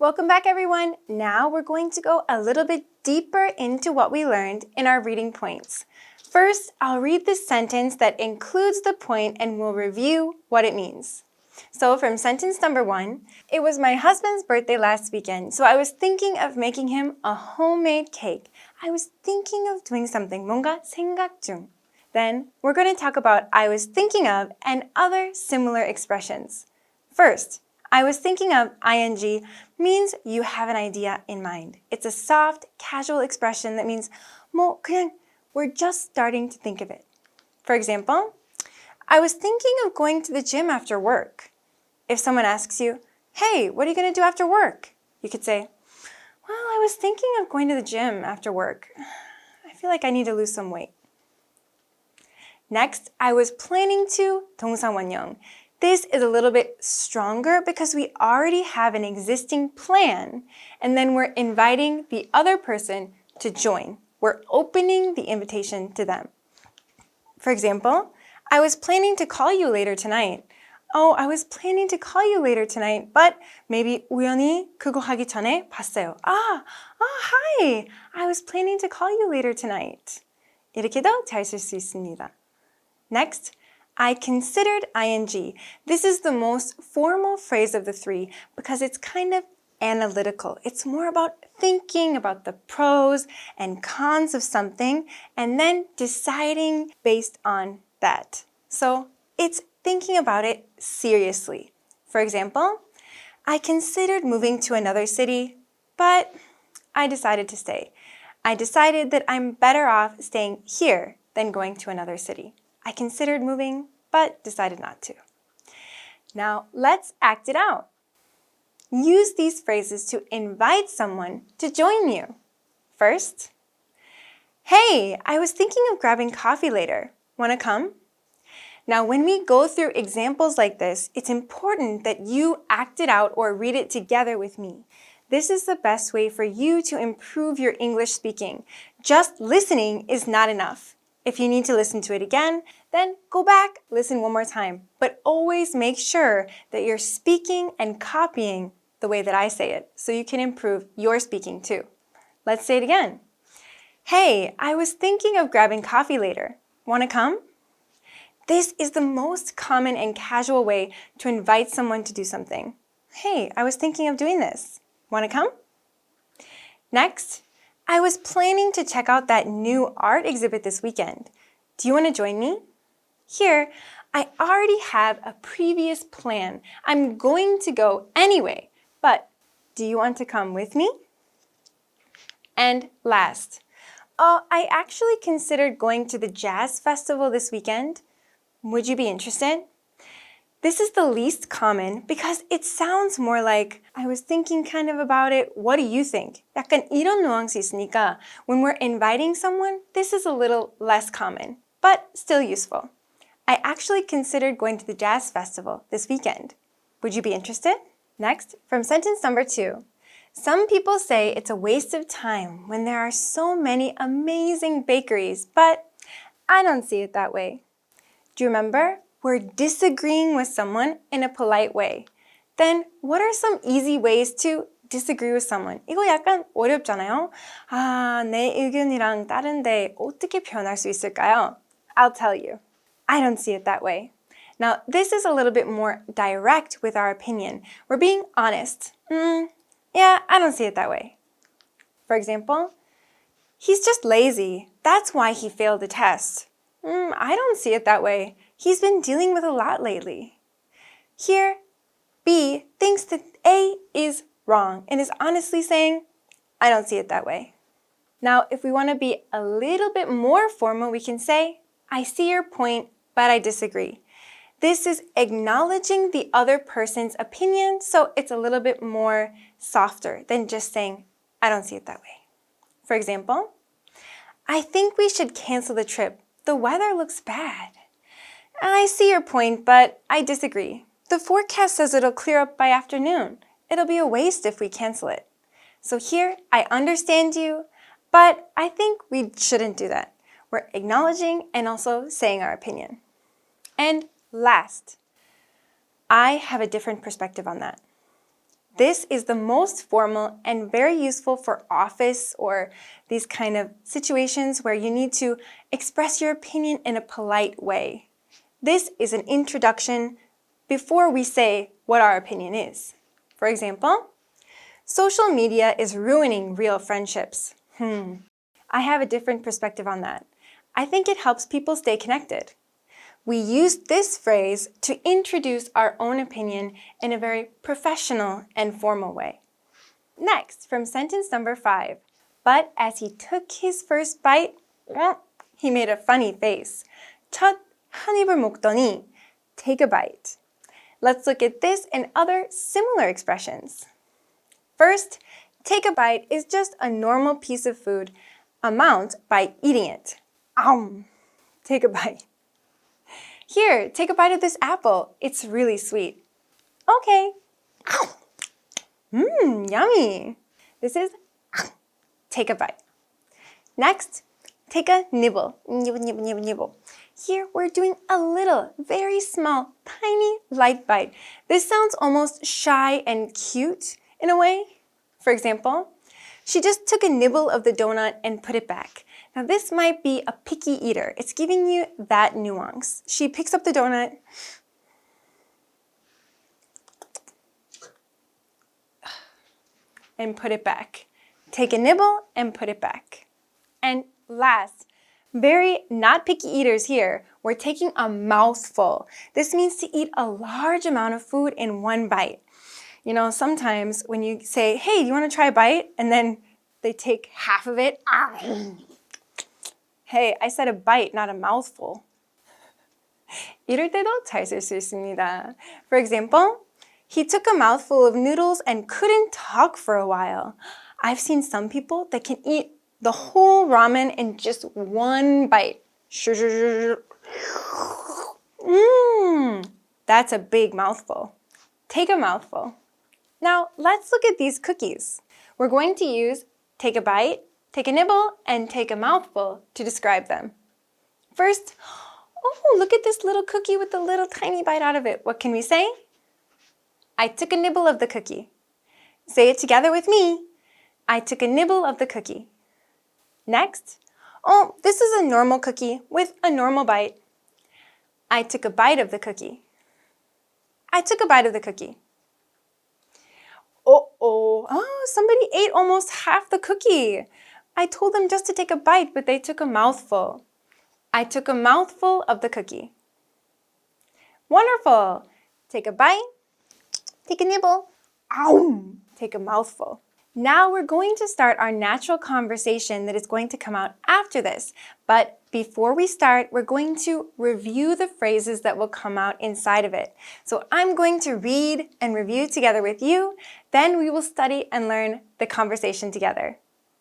Welcome back, everyone. Now we're going to go a little bit deeper into what we learned in our reading points. First, I'll read the sentence that includes the point and we'll review what it means. So from sentence number 1, it was my husband's birthday last weekend, so I was thinking of making him a homemade cake. I was thinking of doing something. 뭔가 생각 중. Then we're going to talk about I was thinking of and other similar expressions. First, I was thinking of ing means you have an idea in mind. It's a soft, casual expression that means 뭐 그냥 we're just starting to think of it. For example, I was thinking of going to the gym after work. If someone asks you, hey, what are you going to do after work? You could say, well, I was thinking of going to the gym after work. I feel like I need to lose some weight. Next, I was planning to 동사 원형. This is a little bit stronger because we already have an existing plan and then we're inviting the other person to join. We're opening the invitation to them. For example, I was planning to call you later tonight. Oh, I was planning to call you later tonight, but maybe 우연히 그거 하기 전에 봤어요. Hi! I was planning to call you later tonight. 이렇게도 잘 쓸 수 있습니다. Next, I considered ing. This is the most formal phrase of the three because it's kind of analytical. It's more about thinking about the pros and cons of something and then deciding based on that. So it's thinking about it seriously. For example, I considered moving to another city, but I decided to stay. I decided that I'm better off staying here than going to another city. I considered moving, but decided not to. Now, let's act it out. Use these phrases to invite someone to join you. First, hey, I was thinking of grabbing coffee later. Want to come? Now, when we go through examples like this, it's important that you act it out or read it together with me. This is the best way for you to improve your English speaking. Just listening is not enough. If you need to listen to it again, then go back, listen one more time. But always make sure that you're speaking and copying the way that I say it so you can improve your speaking too. Let's say it again. Hey, I was thinking of grabbing coffee later. Want to come? This is the most common and casual way to invite someone to do something. Hey, I was thinking of doing this. Want to come? Next, I was planning to check out that new art exhibit this weekend. Do you want to join me? Here, I already have a previous plan. I'm going to go anyway, but do you want to come with me? And last, I actually considered going to the jazz festival this weekend. Would you be interested? This is the least common because it sounds more like I was thinking kind of about it. What do you think? 약간 이런 뉘앙스 있으니까 when we're inviting someone, this is a little less common, but still useful. I actually considered going to the jazz festival this weekend. Would you be interested? Next, from sentence number 2. Some people say it's a waste of time when there are so many amazing bakeries, but I don't see it that way. Do you remember? We're disagreeing with someone in a polite way. Then what are some easy ways to disagree with someone? 이거 약간 어렵잖아요? 내 의견이랑 다른데 어떻게 표현할 수 있을까요? I'll tell you. I don't see it that way. Now, this is a little bit more direct with our opinion. We're being honest. Yeah, I don't see it that way. For example, he's just lazy. That's why he failed the test. I don't see it that way. He's been dealing with a lot lately. Here, B thinks that A is wrong and is honestly saying, I don't see it that way. Now, if we want to be a little bit more formal, we can say, I see your point, but I disagree. This is acknowledging the other person's opinion, so it's a little bit more softer than just saying, I don't see it that way. For example, I think we should cancel the trip. The weather looks bad. I see your point, but I disagree. The forecast says it'll clear up by afternoon. It'll be a waste if we cancel it. So here, I understand you, but I think we shouldn't do that. We're acknowledging and also saying our opinion. And last, I have a different perspective on that. This is the most formal and very useful for office or these kind of situations where you need to express your opinion in a polite way. This is an introduction before we say what our opinion is. For example, social media is ruining real friendships. I have a different perspective on that. I think it helps people stay connected. We use this phrase to introduce our own opinion in a very professional and formal way. Next, from sentence number 5. But as he took his first bite, he made a funny face. 첫 한 입을 먹더니, take a bite. Let's look at this and other similar expressions. First, take a bite is just a normal piece of food amount by eating it. Take a bite. Here, take a bite of this apple. It's really sweet. Okay. Yummy. This is take a bite. Next, take a nibble. Nibble, nibble, nibble, nibble. Here, we're doing a little, very small, tiny, light bite. This sounds almost shy and cute in a way. For example, she just took a nibble of the donut and put it back. Now this might be a picky eater. It's giving you that nuance. She picks up the donut and put it back. Take a nibble and put it back. And last, very not picky eaters here, we're taking a mouthful. This means to eat a large amount of food in one bite. You know, sometimes when you say, hey, do you want to try a bite? And then they take half of it. Hey, I said a bite, not a mouthful. 이럴 때도 잘 쓸 수 있습니다. For example, he took a mouthful of noodles and couldn't talk for a while. I've seen some people that can eat the whole ramen in just one bite. That's a big mouthful. Take a mouthful. Now, let's look at these cookies. We're going to use take a bite, take a nibble, and take a mouthful to describe them. First, oh, look at this little cookie with a little tiny bite out of it. What can we say? I took a nibble of the cookie. Say it together with me. I took a nibble of the cookie. Next, oh, this is a normal cookie with a normal bite. I took a bite of the cookie. I took a bite of the cookie. Oh, somebody ate almost half the cookie. I told them just to take a bite, but they took a mouthful. I took a mouthful of the cookie. Wonderful. Take a bite. Take a nibble. Take a mouthful. Now we're going to start our natural conversation that is going to come out after this. But before we start, we're going to review the phrases that will come out inside of it. So I'm going to read and review together with you. Then we will study and learn the conversation together.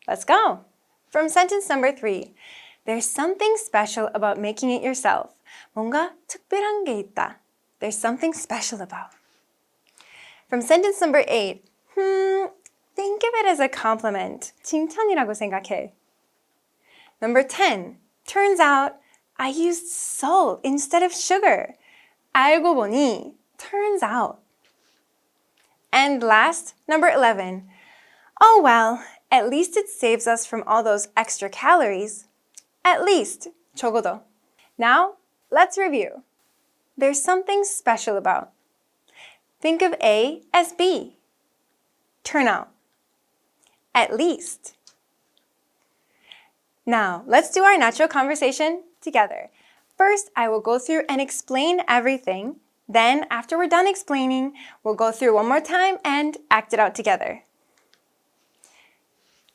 Let's go. From sentence number 3. There's something special about making it yourself. 뭔가 특별한 게 있다. There's something special about. From sentence number 8. Think of it as a compliment. 칭찬이라고 생각해. Number 10. Turns out I used salt instead of sugar. 알고 보니. Turns out. And last, number 11. Oh well, at least it saves us from all those extra calories. At least, 적어도. Now, let's review. There's something special about. Think of A as B. Turn out. At least. Now, let's do our natural conversation together. First, I will go through and explain everything. Then, after we're done explaining, we'll go through one more time and act it out together.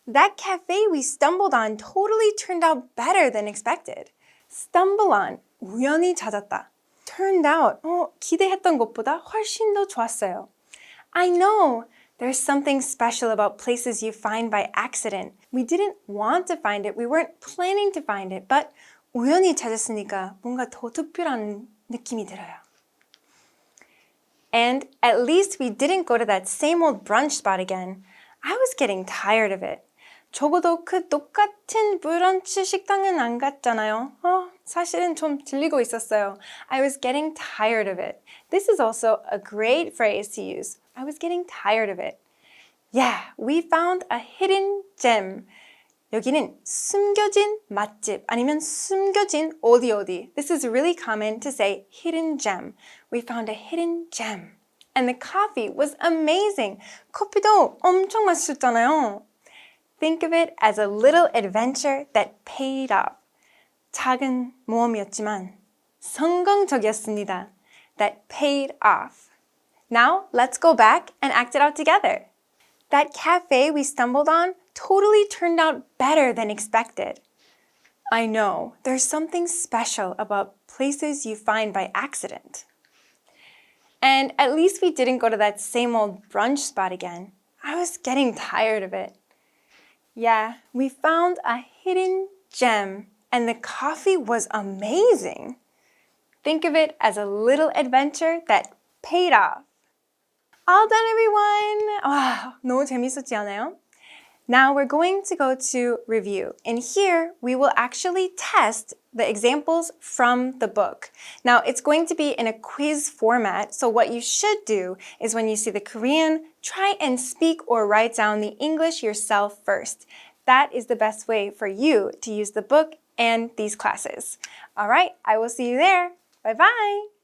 That cafe we stumbled on totally turned out better than expected. Stumble on, 우연히 찾았다. Turned out, 기대했던 것보다 훨씬 더 좋았어요. I know. There's something special about places you find by accident. We didn't want to find it. We weren't planning to find it. But 우연히 찾았으니까 뭔가 더 특별한 느낌이 들어요. And at least we didn't go to that same old brunch spot again. I was getting tired of it. 적어도 그 똑같은 브런치 식당은 안 갔잖아요. 사실은 좀 질리고 있었어요. I was getting tired of it. This is also a great phrase to use I was getting tired of it. Yeah, we found a hidden gem. 여기는 숨겨진 맛집 아니면 숨겨진 어디 어디. This is really common to say hidden gem. We found a hidden gem. And the coffee was amazing. 커피도 엄청 맛있었잖아요. Think of it as a little adventure that paid off. 작은 모험이었지만 성공적이었습니다. That paid off. Now let's go back and act it out together. That cafe we stumbled on totally turned out better than expected. I know, there's something special about places you find by accident. And at least we didn't go to that same old brunch spot again. I was getting tired of it. Yeah, we found a hidden gem and the coffee was amazing. Think of it as a little adventure that paid off. All done, everyone! Wow, 너무 재밌었지 않아요? Now we're going to go to review. And here we will actually test the examples from the book. Now it's going to be in a quiz format. So what you should do is when you see the Korean, try and speak or write down the English yourself first. That is the best way for you to use the book and these classes. All right, I will see you there. Bye-bye.